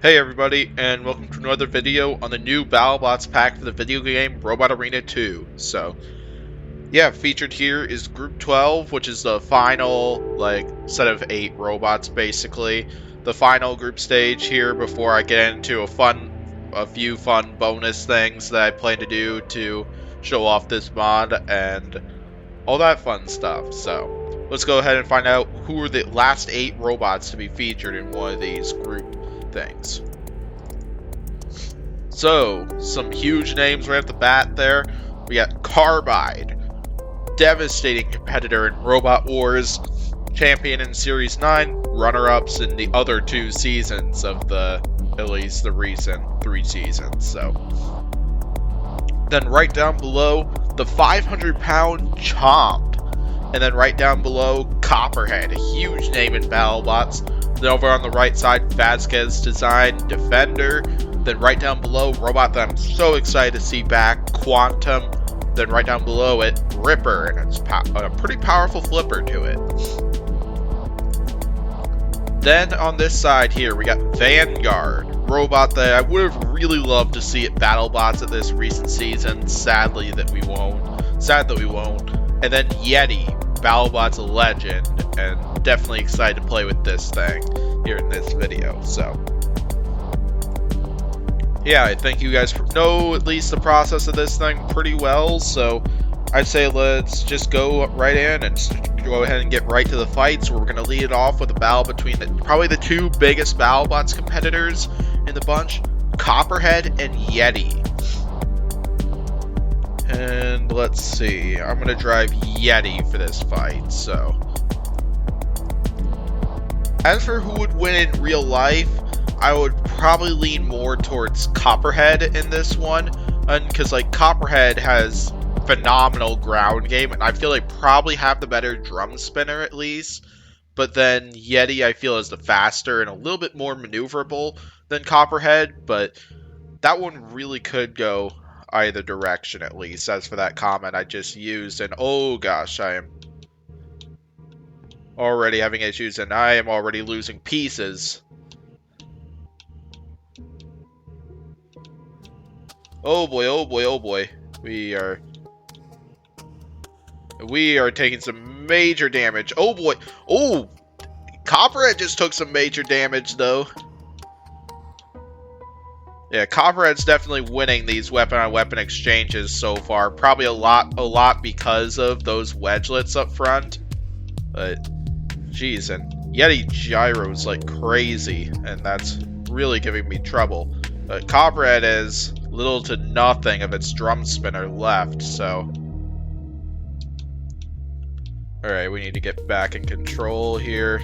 Hey everybody, and welcome to another video on the new Battlebots Pack for the video game Robot Arena 2. So, yeah, featured here is Group 12, which is the final, set of 8 robots, basically. The final group stage here before I get into a few fun bonus things that I plan to do to show off this mod, and all that fun stuff. So, let's go ahead and find out who are the last 8 robots to be featured in one of these group things. So, some huge names right off the bat there. We got Carbide, devastating competitor in Robot Wars, champion in Series 9, runner-ups in the other 2 seasons of at least the recent 3 seasons. So, then right down below, the 500-pound Chomp. And then right down below, Copperhead, a huge name in BattleBots. Then over on the right side, Vasquez Design, Defender. Then right down below, robot that I'm so excited to see back, Quantum. Then right down below it, Ripper, and it's a pretty powerful flipper to it. Then on this side here, we got Vanguard, robot that I would have really loved to see at BattleBots at this recent season. Sad that we won't. And then Yeti, BattleBots legend, and definitely excited to play with this thing here in this video. So, yeah, I think you guys know at least the process of this thing pretty well, so I'd say let's just go right in and go ahead and get right to the fights. We're going to lead it off with a battle between probably the 2 biggest BattleBots competitors in the bunch, Copperhead and Yeti. And let's see, I'm going to drive Yeti for this fight, so. As for who would win in real life, I would probably lean more towards Copperhead in this one, because Copperhead has phenomenal ground game, and I feel like probably have the better drum spinner at least. But then Yeti I feel is the faster and a little bit more maneuverable than Copperhead, but that one really could go either direction at least. As for that comment I just used, and oh gosh, I am already having issues and I am already losing pieces. Oh boy, oh boy, oh boy. We are taking some major damage. Oh boy. Oh! Copperhead just took some major damage though. Yeah, Copperhead's definitely winning these weapon-on-weapon exchanges so far. Probably a lot because of those wedgelets up front. But, jeez, and Yeti gyros like crazy, and that's really giving me trouble. But Copperhead has little to nothing of its drum spinner left, so. Alright, we need to get back in control here.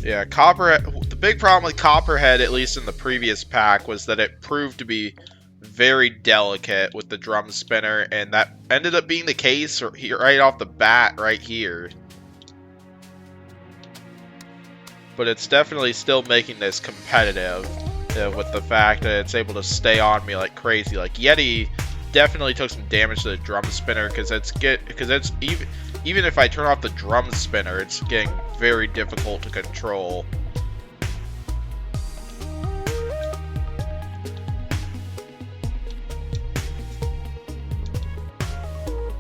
Yeah, Copperhead. The big problem with Copperhead, at least in the previous pack, was that it proved to be very delicate with the drum spinner, and that ended up being the case right off the bat, right here. But it's definitely still making this competitive with the fact that it's able to stay on me like crazy. Like Yeti definitely took some damage to the drum spinner because even if I turn off the drum spinner, it's getting very difficult to control.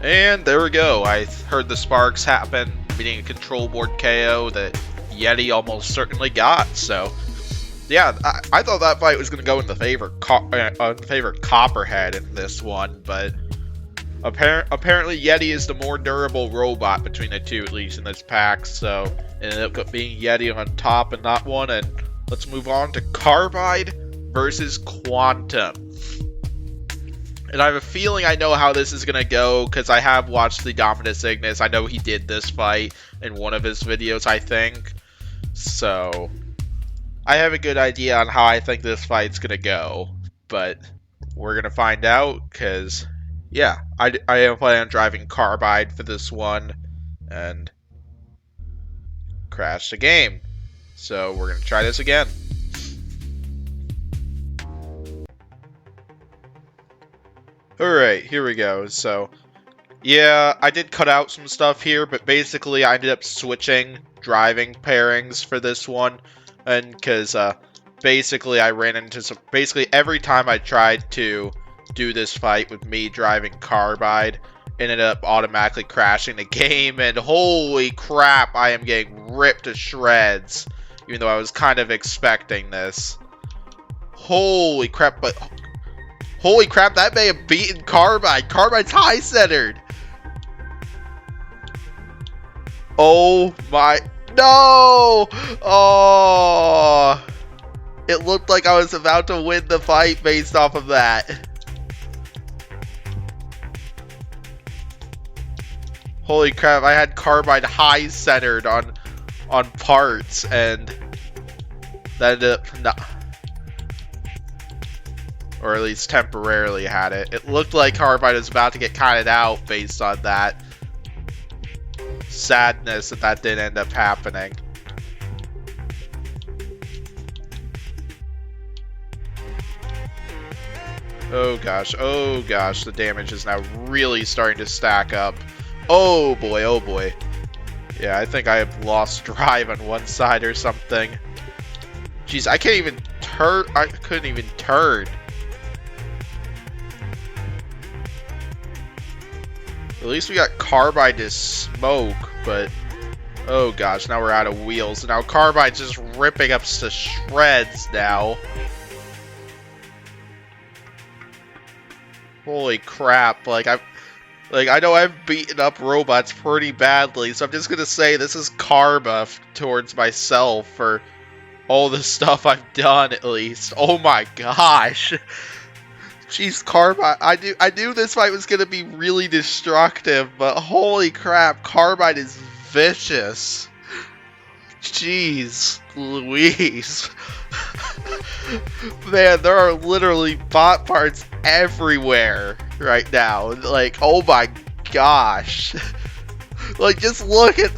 And there we go. I heard the sparks happen, meaning a control board KO that Yeti almost certainly got. So, yeah, I thought that fight was going to go in the favor Copperhead in this one, but apparently Yeti is the more durable robot between the 2, at least in this pack. So, it ended up being Yeti on top in that one. And let's move on to Carbide versus Quantum. And I have a feeling I know how this is going to go, because I have watched the Dominus Ignis. I know he did this fight in one of his videos, I think. So, I have a good idea on how I think this fight's going to go. But, we're going to find out, because, yeah, I am planning on driving Carbide for this one. And, crash the game. So, we're going to try this again. Alright, here we go. So, yeah, I did cut out some stuff here, but basically I ended up switching driving pairings for this one. And because, basically I ran into some... Basically, every time I tried to do this fight with me driving Carbide, ended up automatically crashing the game, and holy crap, I am getting ripped to shreds. Even though I was kind of expecting this. Holy crap, but... Holy crap, that may have beaten Carbide. Carbide's high-centered. Oh my... No! Oh! It looked like I was about to win the fight based off of that. Holy crap, I had Carbide high-centered on parts, and that ended up not... Or at least temporarily had it. It looked like Carbide was about to get kited out based on that. Sadness that didn't end up happening. Oh gosh, the damage is now really starting to stack up. Oh boy, oh boy. Yeah, I think I have lost drive on one side or something. Jeez, I can't even turn. I couldn't even turn. At least we got Carbide to smoke, but oh gosh, now we're out of wheels. Now Carbide's just ripping us to shreds now. Holy crap, I know I've beaten up robots pretty badly, so I'm just gonna say this is karma towards myself for all the stuff I've done, at least. Oh my gosh. Jeez, Carbide, I knew this fight was gonna be really destructive, but holy crap, Carbide is vicious. Jeez Louise. Man, there are literally bot parts everywhere right now. Like, oh my gosh. Like, just look at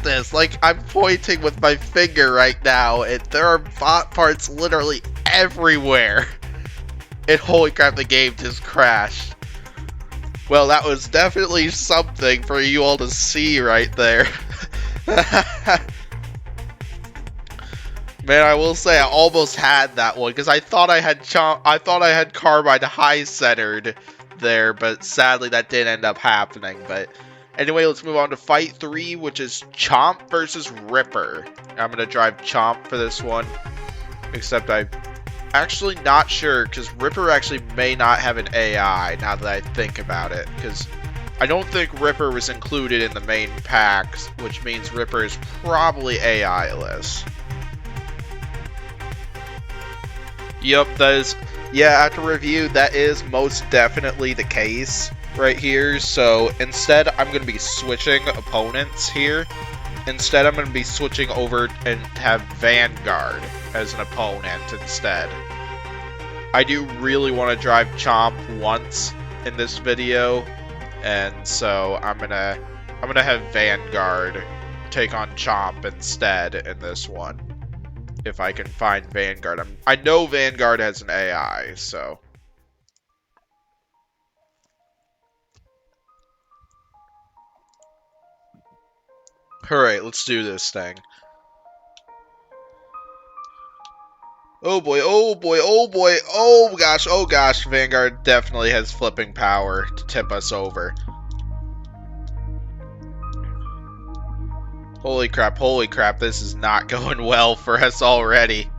this. Like, I'm pointing with my finger right now, and there are bot parts literally everywhere. And holy crap, the game just crashed. Well, that was definitely something for you all to see right there. Man, I will say I almost had that one because I thought I had Carbide high-centered there, but sadly that didn't end up happening. But anyway, let's move on to Fight 3, which is Chomp versus Ripper. I'm gonna drive Chomp for this one, except I'm actually not sure because Ripper actually may not have an AI now that I think about it, because I don't think Ripper was included in the main packs, which means Ripper is probably AI-less. Yep, that is, yeah, after review, that is most definitely the case right here. So instead, I'm going to be switching opponents here. Instead, I'm going to be switching over and have Vanguard as an opponent instead. I do really want to drive Chomp once in this video, and so I'm gonna have Vanguard take on Chomp instead in this one. If I can find Vanguard. I know Vanguard has an AI, so. Alright, let's do this thing. Oh boy, oh boy, oh boy, oh gosh, Vanguard definitely has flipping power to tip us over. Holy crap, this is not going well for us already.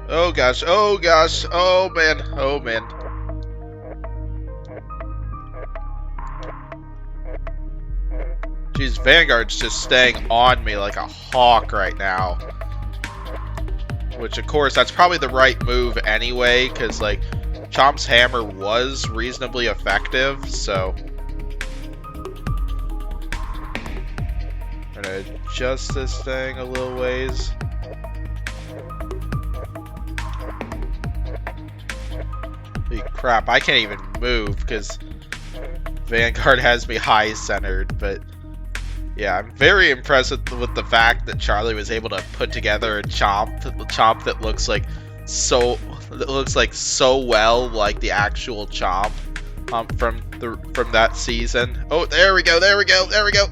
Oh gosh, oh man. Jeez, Vanguard's just staying on me like a hawk right now. Which, of course, that's probably the right move anyway, because, like, Chomp's hammer was reasonably effective, so I'm gonna adjust this thing a little ways. Holy crap, I can't even move because Vanguard has me high-centered, but Yeah, I'm very impressed with the fact that Charlie was able to put together a chomp that looks like so well like the actual chomp from that season. Oh, there we go, there we go, there we go.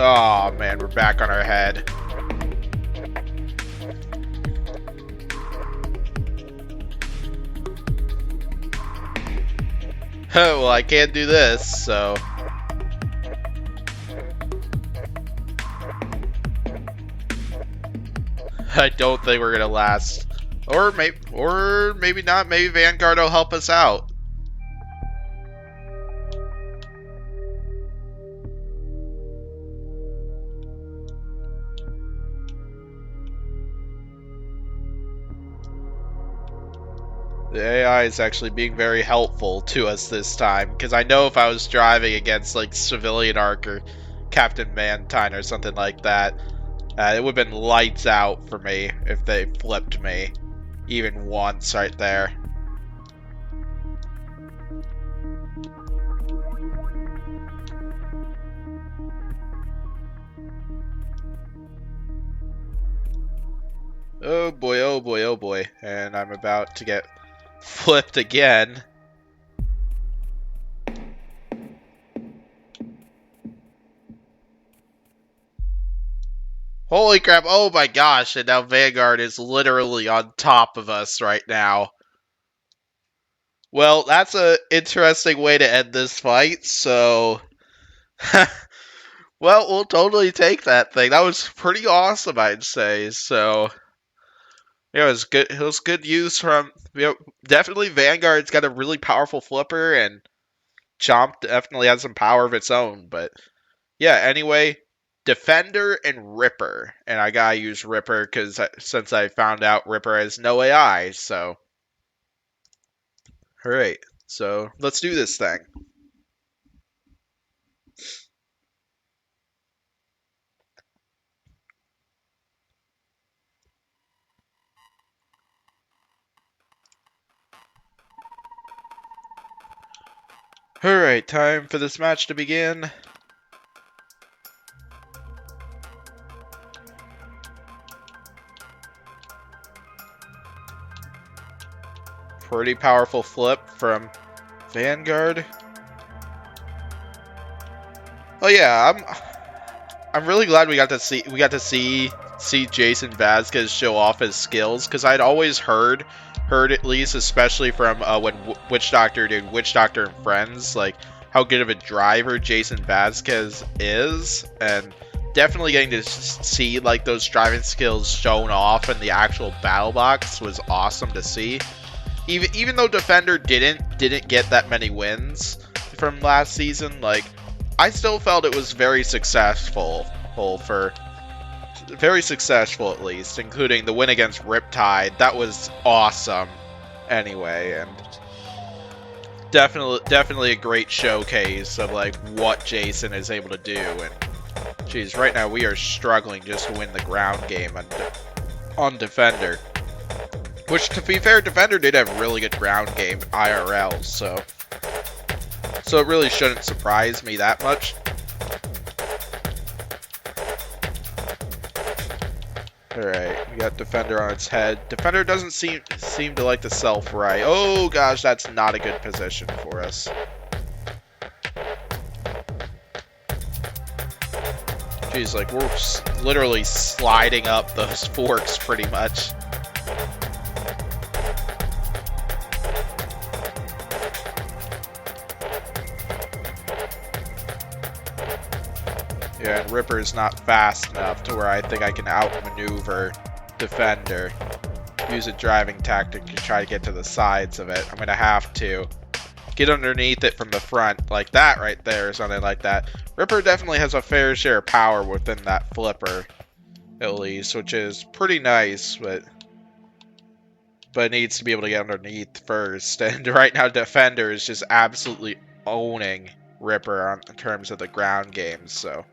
Oh man, we're back on our head. Oh, well, I can't do this, so. I don't think we're gonna last. Or maybe not. Maybe Vanguard will help us out. The AI is actually being very helpful to us this time, because I know if I was driving against like Civilian Arc or Captain Mantine or something like that, it would have been lights out for me if they flipped me even once right there. Oh boy, oh boy, oh boy. And I'm about to get flipped again. Holy crap, oh my gosh, and now Vanguard is literally on top of us right now. Well, that's an interesting way to end this fight, so... well, we'll totally take that thing. That was pretty awesome, I'd say, so... yeah, it was good. It was good use from... definitely Vanguard's got a really powerful flipper, and Chomp definitely has some power of its own, but... yeah, anyway... Defender and Ripper, and I gotta use Ripper because since I found out Ripper has no AI, so alright, so let's do this thing. Alright, time for this match to begin. Pretty powerful flip from Vanguard. Oh yeah, I'm really glad we got to see Jason Vasquez show off his skills, because I'd always heard at least, especially from when Witch Doctor did Witch Doctor and Friends, like how good of a driver Jason Vasquez is, and definitely getting to see like those driving skills shown off in the actual battle box was awesome to see. Even though Defender didn't get that many wins from last season, like I still felt it was very successful at least, including the win against Riptide. That was awesome. Anyway, and definitely a great showcase of like what Jason is able to do. And geez, right now we are struggling just to win the ground game on Defender. Which, to be fair, Defender did have a really good ground game IRL, so it really shouldn't surprise me that much. Alright, we got Defender on its head. Defender doesn't seem to like the self-right. Oh gosh, that's not a good position for us. Jeez, like we're literally sliding up those forks pretty much. Yeah, and Ripper's not fast enough to where I think I can outmaneuver Defender. Use a driving tactic to try to get to the sides of it. I'm going to have to get underneath it from the front, like that right there, or something like that. Ripper definitely has a fair share of power within that flipper, at least, which is pretty nice, but it needs to be able to get underneath first. And right now, Defender is just absolutely owning Ripper in terms of the ground games, so...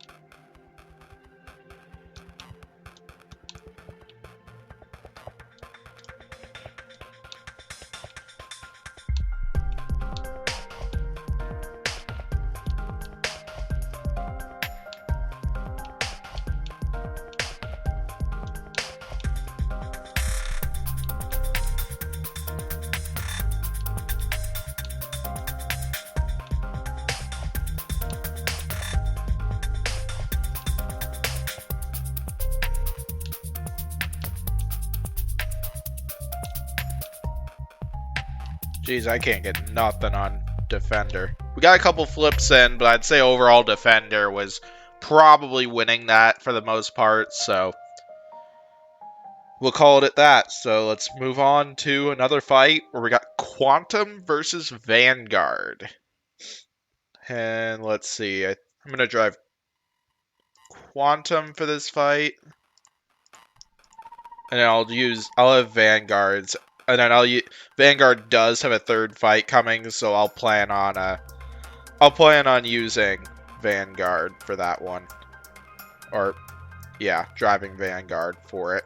Jeez, I can't get nothing on Defender. We got a couple flips in, but I'd say overall Defender was probably winning that for the most part, so we'll call it at that. So let's move on to another fight where we got Quantum versus Vanguard. And let's see, I'm going to drive Quantum for this fight. And then I'll have Vanguards. And then Vanguard does have a third fight coming, so I'll plan on using Vanguard for that one. Or, yeah, driving Vanguard for it.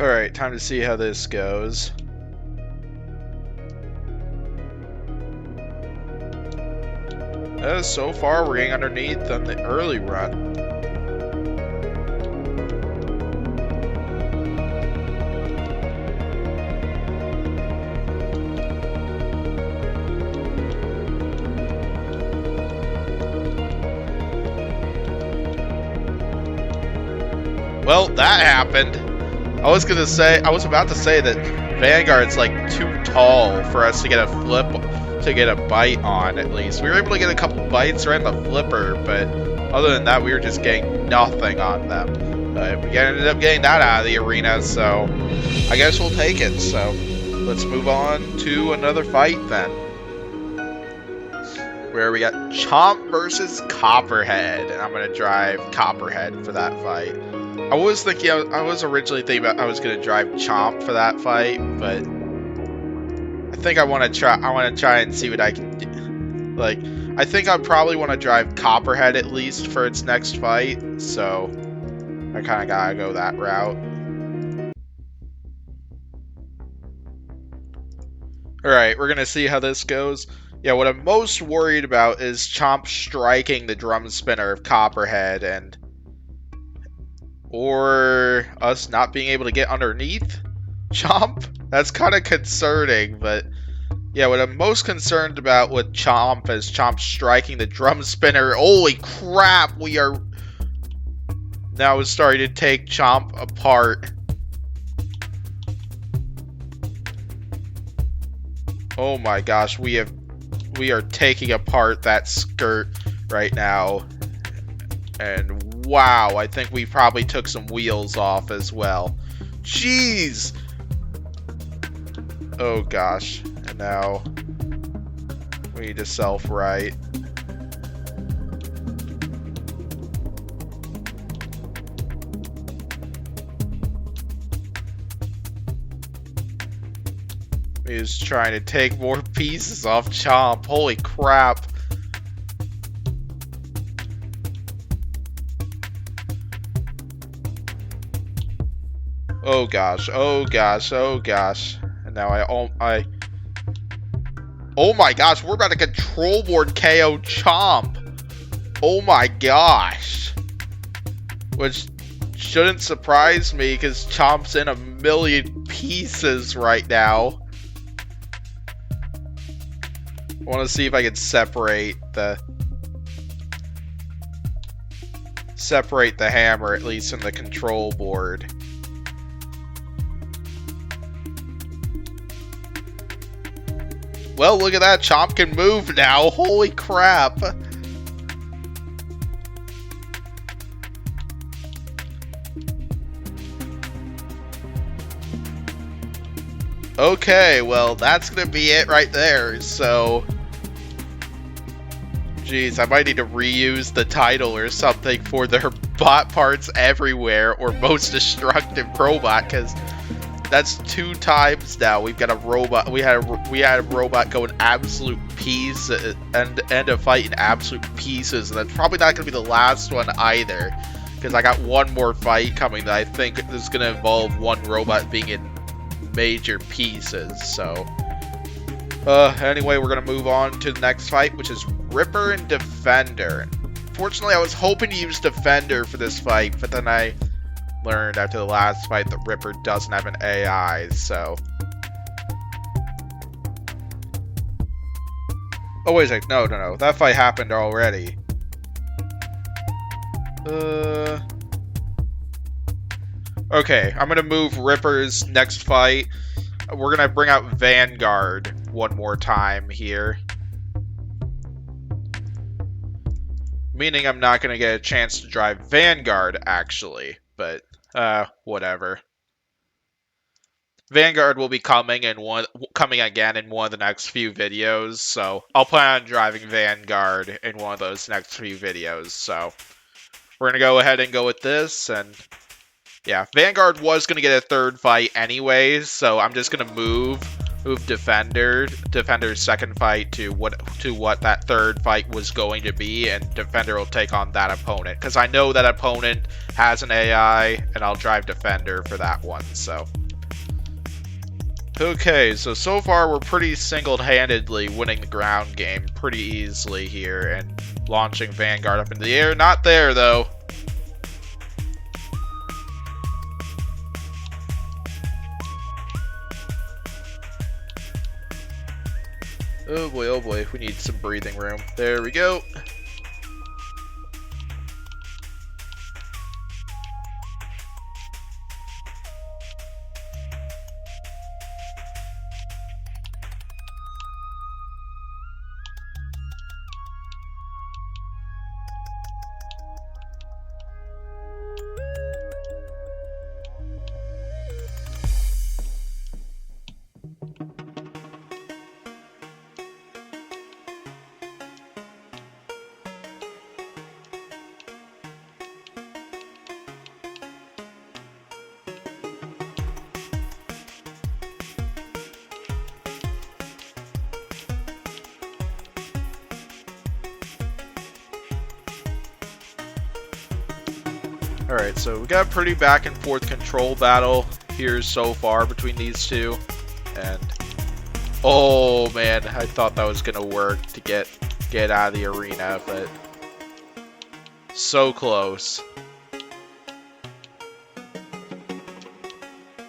Alright, time to see how this goes. So far, we're getting underneath on the early run. Well, that happened. I was about to say that Vanguard's like too tall for us to get a flip, to get a bite on, at least. We were able to get a couple bites right on the flipper, but other than that, we were just getting nothing on them. But we ended up getting that out of the arena, so I guess we'll take it. So let's move on to another fight then, where we got Chomp versus Copperhead, and I'm gonna drive Copperhead for that fight. I was originally thinking about I was gonna drive Chomp for that fight, but I think I want to try and see what I can do. Like, I think I probably want to drive Copperhead at least for its next fight, so I kind of gotta go that route. Alright, we're gonna see how this goes. Yeah, what I'm most worried about is Chomp striking the drum spinner of Copperhead, or us not being able to get underneath Chomp. That's kind of concerning, but yeah, what I'm most concerned about with Chomp is Chomp striking the drum spinner. Holy crap, we are now starting to take Chomp apart. Oh my gosh, we are taking apart that skirt right now. And wow, I think we probably took some wheels off as well. Jeez! Oh gosh, and now we need to self-right. He's trying to take more pieces off Chomp. Holy crap. Oh gosh, oh gosh, oh gosh. And now oh my gosh, we're about to control board KO Chomp. Oh my gosh. Which shouldn't surprise me because Chomp's in a million pieces right now. I want to see if I can separate the hammer, at least in the control board. Well, look at that. Chomp can move now. Holy crap. Okay, well, that's going to be it right there. So, geez, I might need to reuse the title or something for their bot parts everywhere, or most destructive robot, because that's 2 times now. We've got a robot. We had a robot go in absolute pieces and end a fight in absolute pieces, and that's probably not going to be the last one either, because I got one more fight coming that I think is going to involve one robot being in major pieces. So, anyway, we're going to move on to the next fight, which is Ripper and Defender. Fortunately, I was hoping to use Defender for this fight, but then I learned after the last fight that Ripper doesn't have an AI, so. Oh, wait a sec. No. That fight happened already. Okay, I'm gonna move Ripper's next fight. We're gonna bring out Vanguard one more time here. Meaning I'm not gonna get a chance to drive Vanguard, actually. But, whatever. Vanguard will be coming again in one of the next few videos, so I'll plan on driving Vanguard in one of those next few videos, so we're gonna go ahead and go with this, and yeah, Vanguard was gonna get a third fight anyways, so I'm just gonna move Defender's second fight to what that third fight was going to be, and Defender will take on that opponent, because I know that opponent has an AI, and I'll drive Defender for that one, so. Okay, so far we're pretty single-handedly winning the ground game pretty easily here, and launching Vanguard up into the air. Not there, though. Oh boy, we need some breathing room. There we go. Alright, so we got a pretty back and forth control battle here so far between these two. And oh man, I thought that was gonna work to get out of the arena, but so close.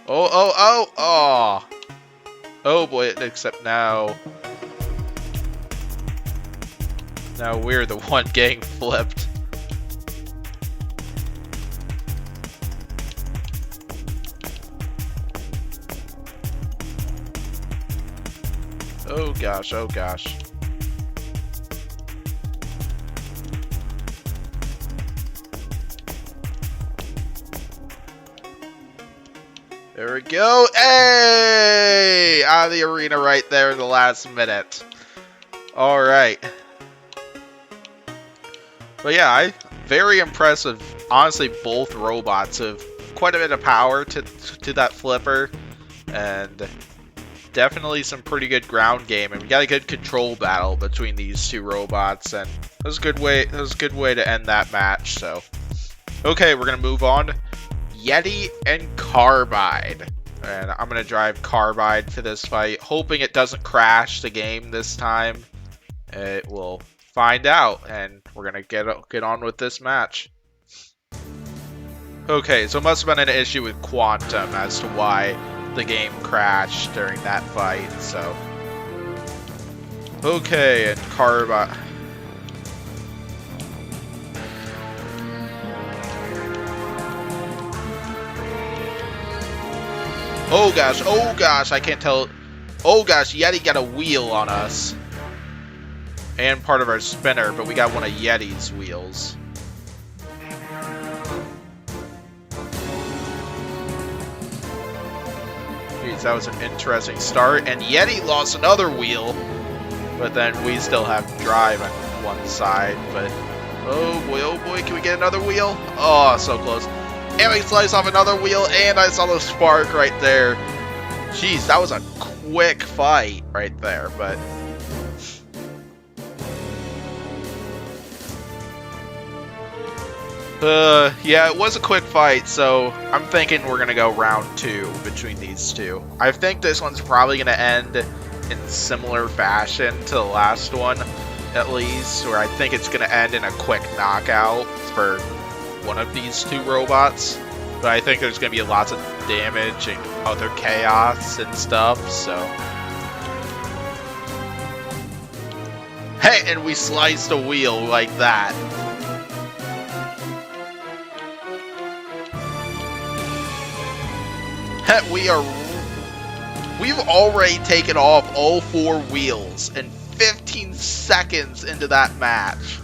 Oh boy, except now we're the one getting flipped. Oh gosh, oh gosh. There we go. Hey! Out of the arena right there in the last minute. Alright. But yeah, very impressive. Honestly, both robots have quite a bit of power to that flipper. And definitely some pretty good ground game, and we got a good control battle between these two robots, and that was a good way to end that match. So okay, we're gonna move on. Yeti and Carbide, and I'm gonna drive Carbide to this fight, hoping it doesn't crash the game this time. It will find out, and we're gonna get on with this match. Okay, so it must have been an issue with Quantum as to why the game crashed during that fight, so. Okay, and Carbide. Oh gosh, I can't tell. Oh gosh, Yeti got a wheel on us. And part of our spinner, but we got one of Yeti's wheels. Jeez, that was an interesting start, and Yeti lost another wheel, but then we still have drive on one side, but oh boy, can we get another wheel? Oh, so close. And we slice off another wheel, and I saw the spark right there. Jeez, that was a quick fight right there, but yeah, it was a quick fight, so I'm thinking we're gonna go round 2 between these two. I think this one's probably gonna end in similar fashion to the last one, at least, where I think it's gonna end in a quick knockout for one of these two robots. But I think there's gonna be lots of damage and other chaos and stuff, so. Hey, and we sliced a wheel like that. We've already taken off all 4 wheels and 15 seconds into that match.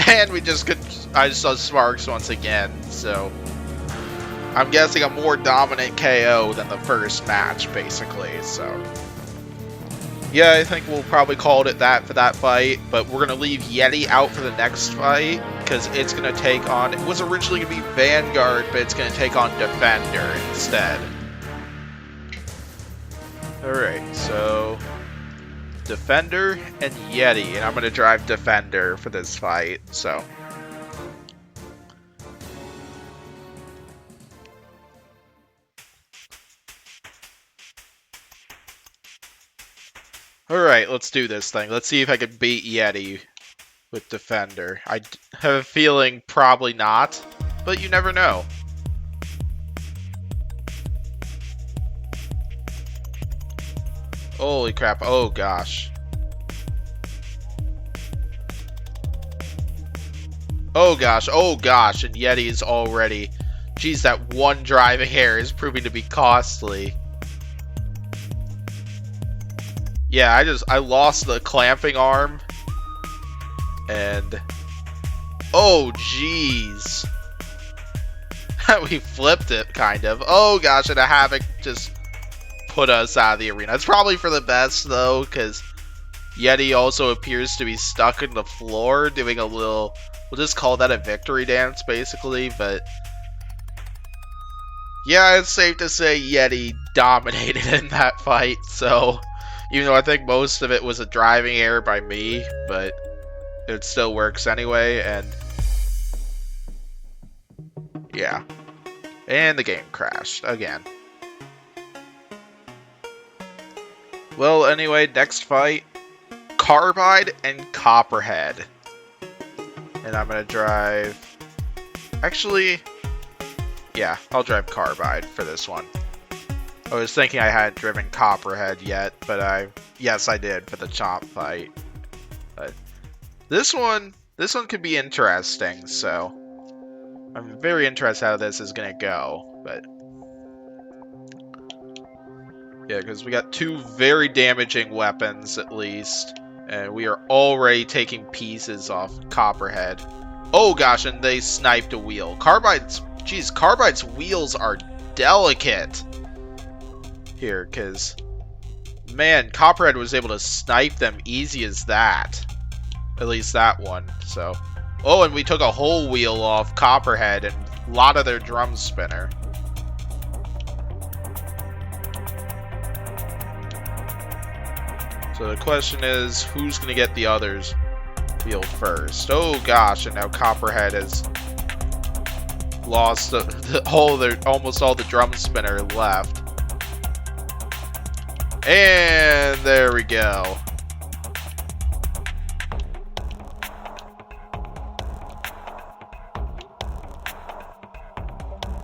And I just saw Sparks once again, so I'm guessing a more dominant KO than the first match, basically, so. Yeah, I think we'll probably call it that for that fight, but we're going to leave Yeti out for the next fight, because it's going to take on, it was originally going to be Vanguard, but it's going to take on Defender instead. Alright, so Defender and Yeti, and I'm going to drive Defender for this fight, so. Alright, let's do this thing. Let's see if I can beat Yeti with Defender. I have a feeling probably not, but you never know. Holy crap, oh gosh. Oh gosh, and Yeti is already... Geez, that one driving error is proving to be costly. Yeah, I lost the clamping arm. And... Oh, jeez. We flipped it, kind of. Oh gosh, and a Havoc just put us out of the arena. It's probably for the best, though, because Yeti also appears to be stuck in the floor, doing a little... We'll just call that a victory dance, basically, but... Yeah, it's safe to say Yeti dominated in that fight, so... Even though I think most of it was a driving error by me, but it still works anyway, and... Yeah. And the game crashed, again. Well, anyway, next fight, Carbide and Copperhead. And I'm gonna drive... Actually... Yeah, I'll drive Carbide for this one. I was thinking I hadn't driven Copperhead yet, but yes, I did for the Chomp fight. But this one could be interesting, so I'm very interested how this is gonna go. But yeah, because we got 2 very damaging weapons at least, and we are already taking pieces off Copperhead. Oh gosh, and they sniped a wheel. Carbide's wheels are delicate here, because, man, Copperhead was able to snipe them easy as that. At least that one, so. Oh, and we took a whole wheel off Copperhead and a lot of their drum spinner. So the question is, who's going to get the others wheel first? Oh gosh, and now Copperhead has lost almost all the drum spinner left. And there we go.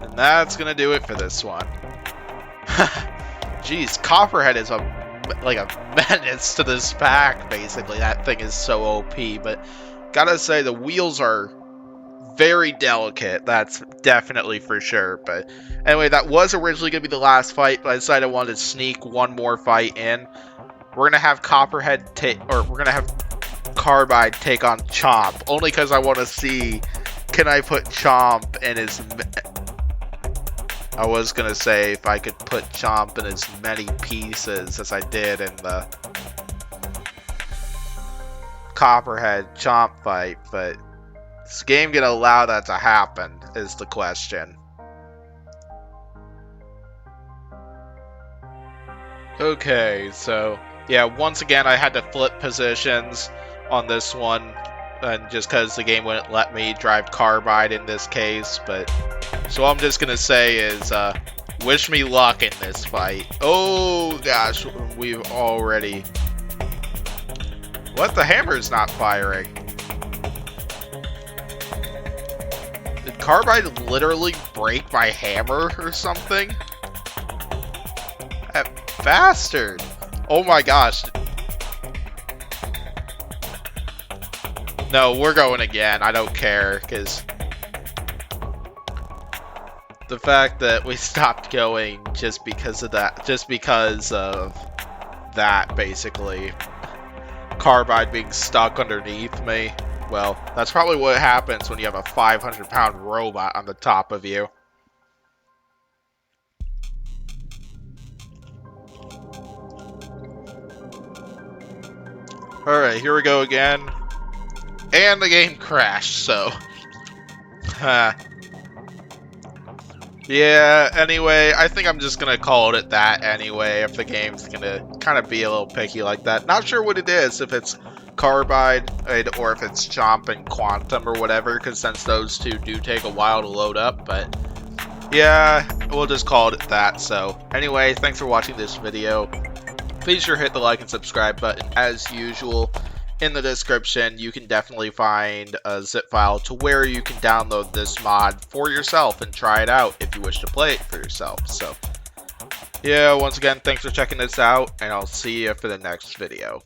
And that's gonna do it for this one. Jeez, Copperhead is like a menace to this pack, basically. That thing is so OP, but gotta say the wheels are very delicate, that's definitely for sure. But anyway, that was originally going to be the last fight, but I decided I wanted to sneak one more fight in. We're going to have Copperhead we're going to have Carbide take on Chomp, only because I want to see, can I put Chomp in his... I was going to say if I could put Chomp in as many pieces as I did in the Copperhead Chomp fight, but is this game gonna allow that to happen, is the question. Okay, so, yeah, once again I had to flip positions on this one, and just because the game wouldn't let me drive Carbide in this case, but... So all I'm just gonna say is, wish me luck in this fight. Oh gosh, we've already... What? The hammer's not firing. Did Carbide literally break my hammer or something? That bastard! Oh my gosh. No, we're going again. I don't care, because the fact that we stopped going just because of that, basically. Carbide being stuck underneath me. Well, that's probably what happens when you have a 500-pound robot on the top of you. Alright, here we go again. And the game crashed, so... Yeah, anyway, I think I'm just gonna call it that anyway, if the game's gonna kind of be a little picky like that. Not sure what it is, if it's Carbide, or if it's Chomp and Quantum or whatever, because since those two do take a while to load up, but... Yeah, we'll just call it that, so... Anyway, thanks for watching this video. Be sure to hit the like and subscribe button as usual. In the description, you can definitely find a zip file to where you can download this mod for yourself and try it out if you wish to play it for yourself. So, yeah, once again, thanks for checking this out, and I'll see you for the next video.